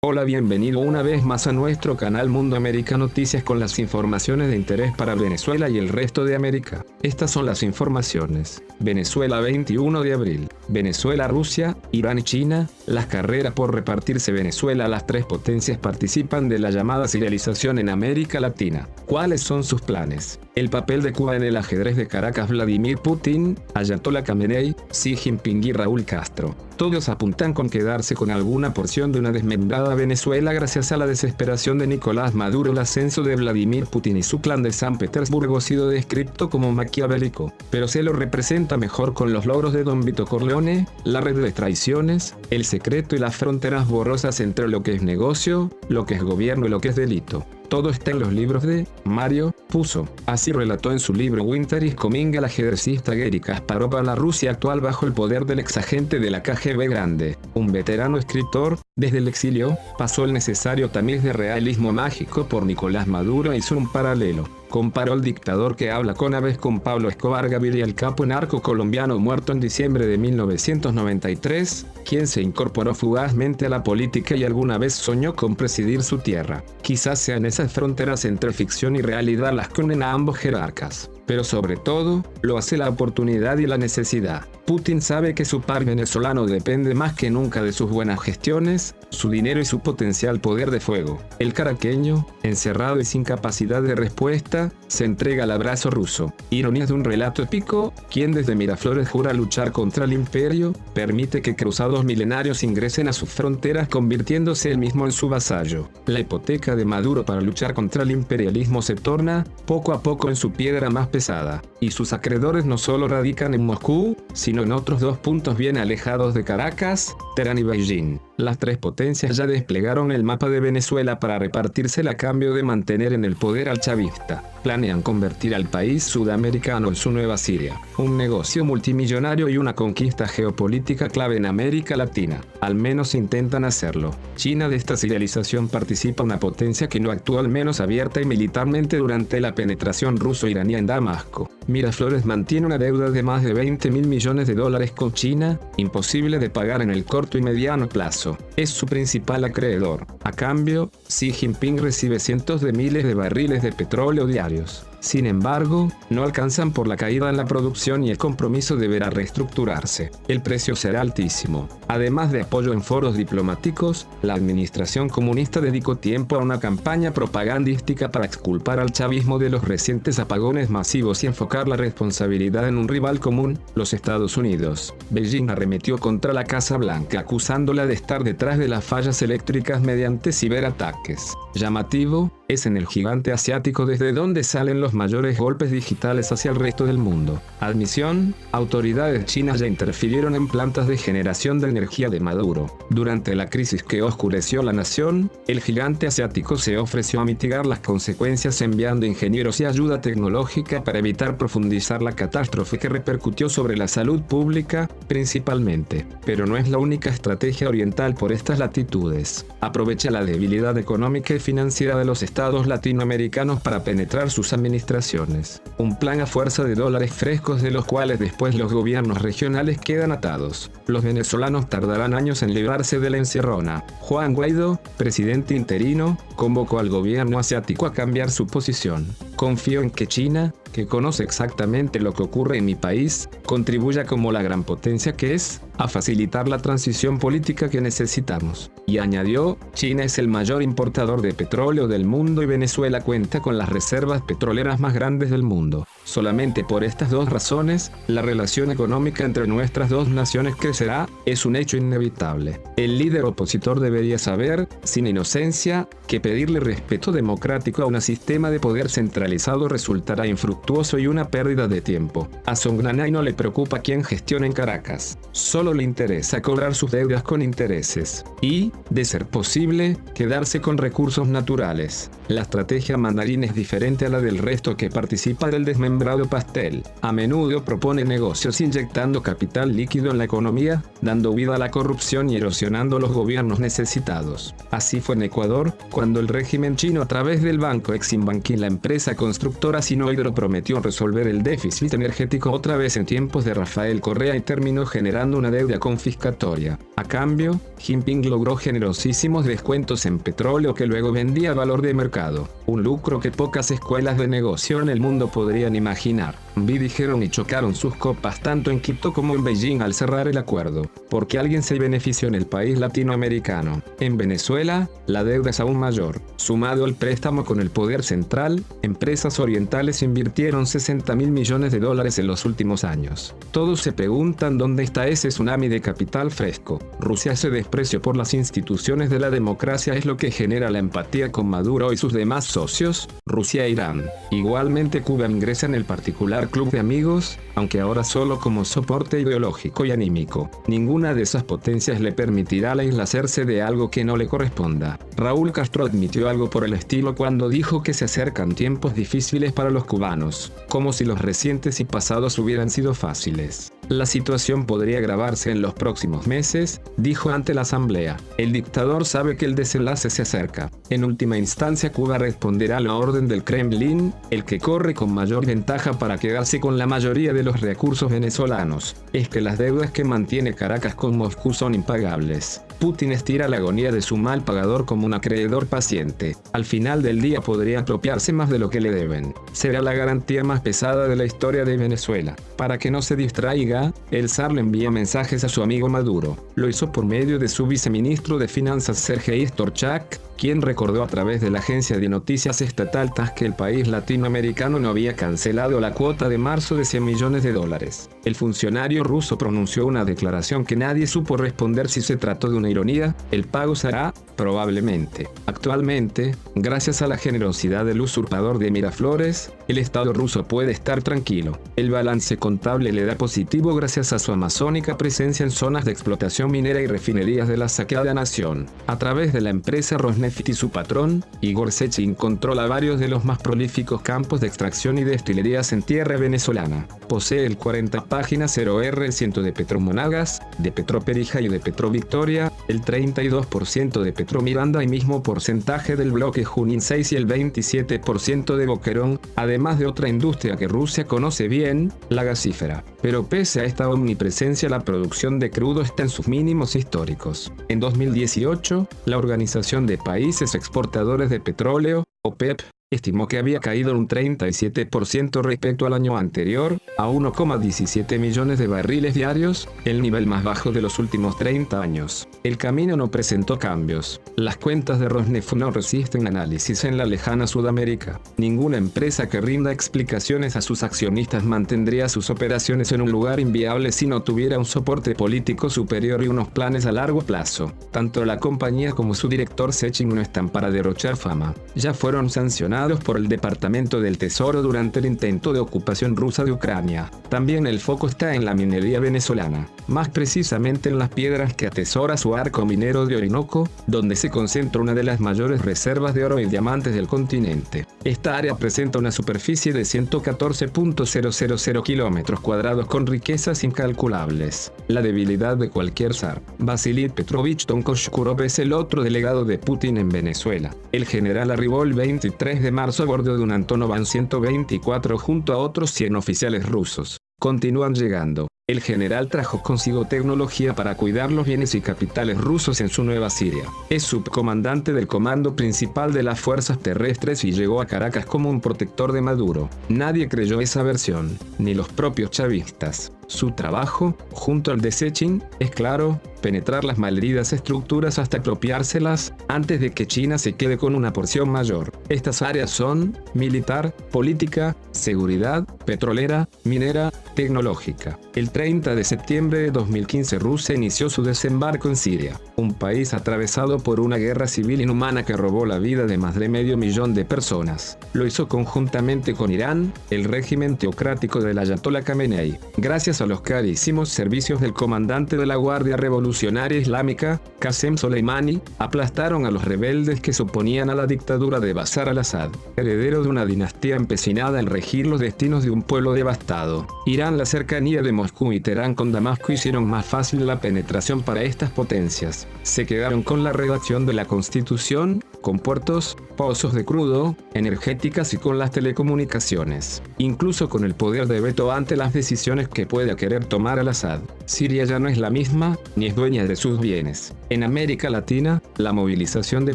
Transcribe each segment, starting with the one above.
Hola, bienvenido una vez más a nuestro canal Mundo América Noticias con las informaciones de interés para Venezuela y el resto de América. Estas son las informaciones. Venezuela 21 de abril. Venezuela, Rusia, Irán y China. Las carreras por repartirse Venezuela. Las tres potencias participan de la llamada serialización en América Latina. ¿Cuáles son sus planes? El papel de Cuba en el ajedrez de Caracas. Vladimir Putin, Ayatollah Khamenei, Xi Jinping y Raúl Castro. Todos apuntan con quedarse con alguna porción de una desmembrada Venezuela gracias a la desesperación de Nicolás Maduro. El ascenso de Vladimir Putin y su clan de San Petersburgo ha sido descrito como maquiavélico, pero se lo representa mejor con los logros de Don Vito Corleone, la red de traiciones, el secreto y las fronteras borrosas entre lo que es negocio, lo que es gobierno y lo que es delito. Todo está en los libros de Mario Puzo. Así relató en su libro Winter is Coming el ajedrecista Garry Kasparov a la Rusia actual bajo el poder del exagente de la KGB grande. Un veterano escritor, desde el exilio, pasó el necesario tamiz de realismo mágico por Nicolás Maduro e hizo un paralelo. Comparó al dictador que habla con aves con Pablo Escobar Gaviria, el capo narco colombiano muerto en diciembre de 1993, quien se incorporó fugazmente a la política y alguna vez soñó con presidir su tierra. Quizás sean esas fronteras entre ficción y realidad las que unen a ambos jerarcas, pero sobre todo, lo hace la oportunidad y la necesidad. Putin sabe que su par venezolano depende más que nunca de sus buenas gestiones, su dinero y su potencial poder de fuego. El caraqueño, encerrado y sin capacidad de respuesta, se entrega al abrazo ruso. Ironías de un relato épico, quien desde Miraflores jura luchar contra el imperio, permite que cruzados milenarios ingresen a sus fronteras convirtiéndose él mismo en su vasallo. La hipoteca de Maduro para luchar contra el imperialismo se torna, poco a poco, en su piedra más pesada, y sus acreedores no solo radican en Moscú, sino en otros dos puntos bien alejados de Caracas, Teherán y Beijing. Las tres potencias ya desplegaron el mapa de Venezuela para repartírsela a cambio de mantener en el poder al chavista. Planean convertir al país sudamericano en su nueva Siria, un negocio multimillonario y una conquista geopolítica clave en América Latina. Al menos intentan hacerlo. China de esta serialización participa, una potencia que no actuó al menos abierta y militarmente durante la penetración ruso-iraní en Damasco. Miraflores mantiene una deuda de más de 20.000 millones de dólares con China, imposible de pagar en el corto y mediano plazo. Es su principal acreedor. A cambio, Xi Jinping recibe cientos de miles de barriles de petróleo diarios. Sin embargo, no alcanzan por la caída en la producción y el compromiso deberá reestructurarse. El precio será altísimo. Además de apoyo en foros diplomáticos, la administración comunista dedicó tiempo a una campaña propagandística para exculpar al chavismo de los recientes apagones masivos y enfocar la responsabilidad en un rival común, los Estados Unidos. Beijing arremetió contra la Casa Blanca acusándola de estar detrás de las fallas eléctricas mediante ciberataques. Llamativo, es en el gigante asiático desde donde salen los mayores golpes digitales hacia el resto del mundo. Admisión: autoridades chinas ya interfirieron en plantas de generación de energía de Maduro. Durante la crisis que oscureció la nación, el gigante asiático se ofreció a mitigar las consecuencias enviando ingenieros y ayuda tecnológica para evitar profundizar la catástrofe que repercutió sobre la salud pública, principalmente. Pero no es la única estrategia oriental por estas latitudes. Aprovecha la debilidad económica y financiera de los estados latinoamericanos para penetrar sus administraciones. Un plan a fuerza de dólares frescos de los cuales después los gobiernos regionales quedan atados. Los venezolanos tardarán años en librarse de la encerrona. Juan Guaidó, presidente interino, convocó al gobierno asiático a cambiar su posición. Confío en que China, que conoce exactamente lo que ocurre en mi país, contribuya como la gran potencia que es, a facilitar la transición política que necesitamos. Y añadió, China es el mayor importador de petróleo del mundo y Venezuela cuenta con las reservas petroleras más grandes del mundo. Solamente por estas dos razones, la relación económica entre nuestras dos naciones crecerá, es un hecho inevitable. El líder opositor debería saber, sin inocencia, que pedirle respeto democrático a un sistema de poder centralizado resultará infructuoso y una pérdida de tiempo. A Songlanay no le preocupa quién gestiona en Caracas. Solo le interesa cobrar sus deudas con intereses y, de ser posible, quedarse con recursos naturales. La estrategia mandarín es diferente a la del resto que participa del desmembramiento sembrado pastel. A menudo propone negocios inyectando capital líquido en la economía, dando vida a la corrupción y erosionando los gobiernos necesitados. Así fue en Ecuador, cuando el régimen chino a través del banco Exim Bank y la empresa constructora Sinohydro prometió resolver el déficit energético otra vez en tiempos de Rafael Correa y terminó generando una deuda confiscatoria. A cambio, Jinping logró generosísimos descuentos en petróleo que luego vendía a valor de mercado, un lucro que pocas escuelas de negocio en el mundo podrían imaginar. Dijeron y chocaron sus copas tanto en Quito como en Beijing al cerrar el acuerdo, porque alguien se benefició en el país latinoamericano. En Venezuela, la deuda es aún mayor. Sumado al préstamo con el poder central, empresas orientales invirtieron $60.000 millones en los últimos años. Todos se preguntan dónde está ese tsunami de capital fresco. Rusia, ese desprecio por las instituciones de la democracia es lo que genera la empatía con Maduro y sus demás socios, Rusia e Irán. Igualmente Cuba ingresa en el particular club de amigos, aunque ahora solo como soporte ideológico y anímico. Ninguna de esas potencias le permitirá a la isla hacerse de algo que no le corresponda. Raúl Castro admitió algo por el estilo cuando dijo que se acercan tiempos difíciles para los cubanos, como si los recientes y pasados hubieran sido fáciles. La situación podría agravarse en los próximos meses, dijo ante la asamblea. El dictador sabe que el desenlace se acerca. En última instancia Cuba responderá a la orden del Kremlin, el que corre con mayor ventaja para quedarse con la mayoría de los recursos venezolanos. Es que las deudas que mantiene Caracas con Moscú son impagables. Putin estira la agonía de su mal pagador como un acreedor paciente. Al final del día podría apropiarse más de lo que le deben. Será la garantía más pesada de la historia de Venezuela. Para que no se distraiga, el zar le envía mensajes a su amigo Maduro. Lo hizo por medio de su viceministro de Finanzas Sergei Storchak, quien recordó a través de la agencia de noticias estatal TASS que el país latinoamericano no había cancelado la cuota de marzo de $100 millones. El funcionario ruso pronunció una declaración que nadie supo responder si se trató de una ironía. El pago será, probablemente. Actualmente, gracias a la generosidad del usurpador de Miraflores, el Estado ruso puede estar tranquilo. El balance contable le da positivo gracias a su amazónica presencia en zonas de explotación minera y refinerías de la saqueada nación. A través de la empresa Rosneft y su patrón, Igor Sechin, controla varios de los más prolíficos campos de extracción y destilerías en tierra venezolana. Posee el 40 páginas 0R100 de Petromonagas, de Petroperija y de Petrovictoria, el 32% de Petromiranda y mismo porcentaje del bloque Junín 6 y el 27% de Boquerón, además de otra industria que Rusia conoce bien, la gasífera. Pero pese a esta omnipresencia, la producción de crudo está en sus mínimos históricos. En 2018, la Organización de Países Exportadores de Petróleo, OPEP, estimó que había caído un 37% respecto al año anterior, a 1,17 millones de barriles diarios, el nivel más bajo de los últimos 30 años. El camino no presentó cambios. Las cuentas de Rosneft no resisten análisis en la lejana Sudamérica. Ninguna empresa que rinda explicaciones a sus accionistas mantendría sus operaciones en un lugar inviable si no tuviera un soporte político superior y unos planes a largo plazo. Tanto la compañía como su director Sechin no están para derrochar fama. Ya fueron sancionados por el Departamento del Tesoro durante el intento de ocupación rusa de Ucrania. También el foco está en la minería venezolana, más precisamente en las piedras que atesora su arco minero de Orinoco, donde se concentra una de las mayores reservas de oro y diamantes del continente. Esta área presenta una superficie de 114.000 kilómetros cuadrados con riquezas incalculables. La debilidad de cualquier zar. Vasily Petrovich Tonkoshkurov es el otro delegado de Putin en Venezuela. El general arribó el 23 de marzo a bordo de un Antonov An-124 junto a otros 100 oficiales rusos. Continúan llegando. El general trajo consigo tecnología para cuidar los bienes y capitales rusos en su nueva Siria. Es subcomandante del comando principal de las fuerzas terrestres y llegó a Caracas como un protector de Maduro. Nadie creyó esa versión, ni los propios chavistas. Su trabajo, junto al de Sechin, es claro, penetrar las malheridas estructuras hasta apropiárselas, antes de que China se quede con una porción mayor. Estas áreas son militar, política, seguridad, petrolera, minera, tecnológica. El 30 de septiembre de 2015 Rusia inició su desembarco en Siria, un país atravesado por una guerra civil inhumana que robó la vida de más de 500.000 de personas. Lo hizo conjuntamente con Irán, el régimen teocrático del Ayatollah Khamenei. Gracias gracias a los carísimos servicios del comandante de la Guardia Revolucionaria Islámica, Qasem Soleimani, aplastaron a los rebeldes que se oponían a la dictadura de Bashar al-Assad, heredero de una dinastía empecinada en regir los destinos de un pueblo devastado. Irán, la cercanía de Moscú y Teherán con Damasco hicieron más fácil la penetración para estas potencias. Se quedaron con la redacción de la Constitución, con puertos, pozos de crudo, energéticas y con las telecomunicaciones. Incluso con el poder de veto ante las decisiones que pueda querer tomar al-Assad. Siria ya no es la misma, ni es dueña de sus bienes. En América Latina, la movilización de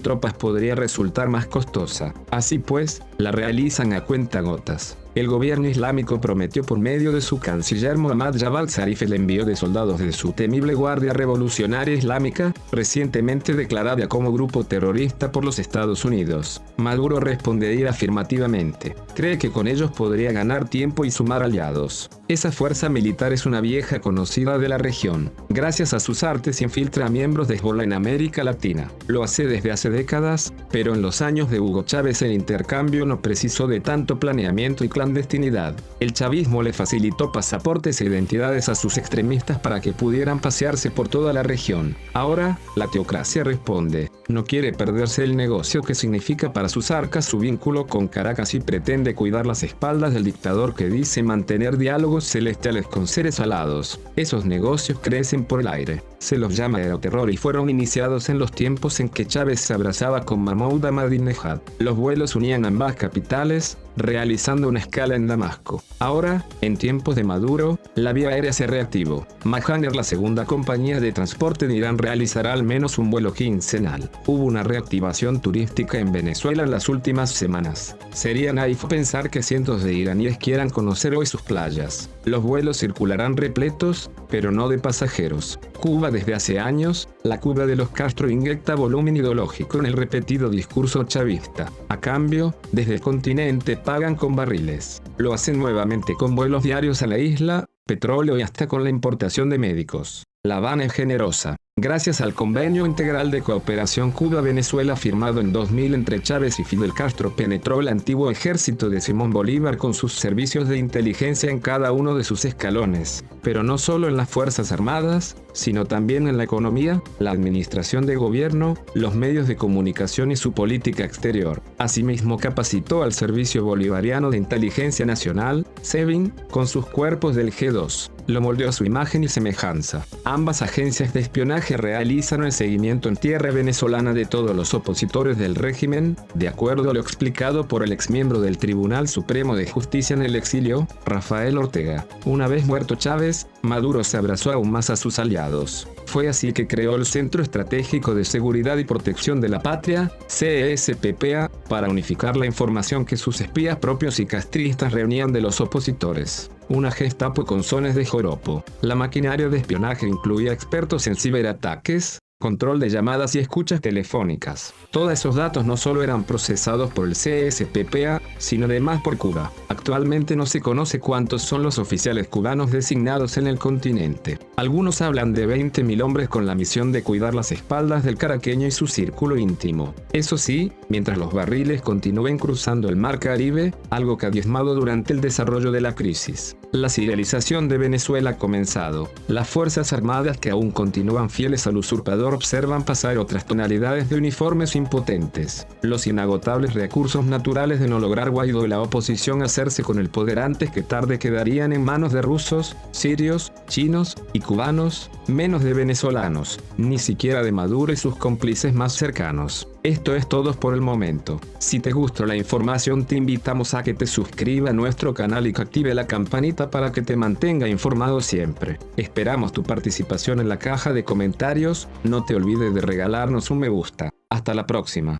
tropas podría resultar más costosa. Así pues, la realizan a cuentagotas. El gobierno islámico prometió por medio de su canciller Mohammad Javad Zarif el envío de soldados de su temible Guardia Revolucionaria Islámica, recientemente declarada como grupo terrorista por los Estados Unidos. Maduro respondería afirmativamente. Cree que con ellos podría ganar tiempo y sumar aliados. Esa fuerza militar es una vieja conocida de la región. Gracias a sus artes infiltra a miembros de Hezbollah en América Latina. Lo hace desde hace décadas, pero en los años de Hugo Chávez el intercambio no precisó de tanto planeamiento y clandestinidad. El chavismo le facilitó pasaportes e identidades a sus extremistas para que pudieran pasearse por toda la región. Ahora, la teocracia responde. No quiere perderse el negocio que significa para sus arcas su vínculo con Caracas y pretende cuidar las espaldas del dictador que dice mantener diálogos celestiales con seres alados. Esos negocios crecen por el aire. Se los llama aeroterror y fueron iniciados en los tiempos en que Chávez se abrazaba con Mahmoud Ahmadinejad. Los vuelos unían ambas capitales, realizando una escala en Damasco. Ahora, en tiempos de Maduro, la vía aérea se reactivó. Mahaner, la segunda compañía de transporte de Irán, realizará al menos un vuelo quincenal. Hubo una reactivación turística en Venezuela en las últimas semanas. Sería naif pensar que cientos de iraníes quieran conocer hoy sus playas. Los vuelos circularán repletos, pero no de pasajeros. Cuba, desde hace años, la Cuba de los Castro inyecta volumen ideológico en el repetido discurso chavista. A cambio, desde el continente pagan con barriles. Lo hacen nuevamente con vuelos diarios a la isla, petróleo y hasta con la importación de médicos. La Habana es generosa. Gracias al Convenio Integral de Cooperación Cuba-Venezuela firmado en 2000 entre Chávez y Fidel Castro, penetró el antiguo ejército de Simón Bolívar con sus servicios de inteligencia en cada uno de sus escalones, pero no solo en las Fuerzas Armadas, sino también en la economía, la administración de gobierno, los medios de comunicación y su política exterior. Asimismo capacitó al Servicio Bolivariano de Inteligencia Nacional, SEBIN, con sus cuerpos del G2. Lo moldeó a su imagen y semejanza. Ambas agencias de espionaje realizan el seguimiento en tierra venezolana de todos los opositores del régimen, de acuerdo a lo explicado por el exmiembro del Tribunal Supremo de Justicia en el exilio, Rafael Ortega. Una vez muerto Chávez, Maduro se abrazó aún más a sus aliados. Fue así que creó el Centro Estratégico de Seguridad y Protección de la Patria, CESPPA, para unificar la información que sus espías propios y castristas reunían de los opositores. Una Gestapo con sones de joropo. La maquinaria de espionaje incluía expertos en ciberataques, control de llamadas y escuchas telefónicas. Todos esos datos no solo eran procesados por el CESPPA, sino además por Cuba. Actualmente no se conoce cuántos son los oficiales cubanos designados en el continente. Algunos hablan de 20.000 hombres con la misión de cuidar las espaldas del caraqueño y su círculo íntimo. Eso sí, mientras los barriles continúen cruzando el mar Caribe, algo que ha diezmado durante el desarrollo de la crisis. La civilización de Venezuela ha comenzado. Las Fuerzas Armadas, que aún continúan fieles al usurpador, observan pasar otras tonalidades de uniformes impotentes. Los inagotables recursos naturales de no lograr Guaidó y la oposición hacerse con el poder antes que tarde quedarían en manos de rusos, sirios, chinos y cubanos, menos de venezolanos, ni siquiera de Maduro y sus cómplices más cercanos. Esto es todo por el momento. Si te gustó la información, te invitamos a que te suscribas a nuestro canal y que active la campanita para que te mantenga informado siempre. Esperamos tu participación en la caja de comentarios. No te olvides de regalarnos un me gusta. Hasta la próxima.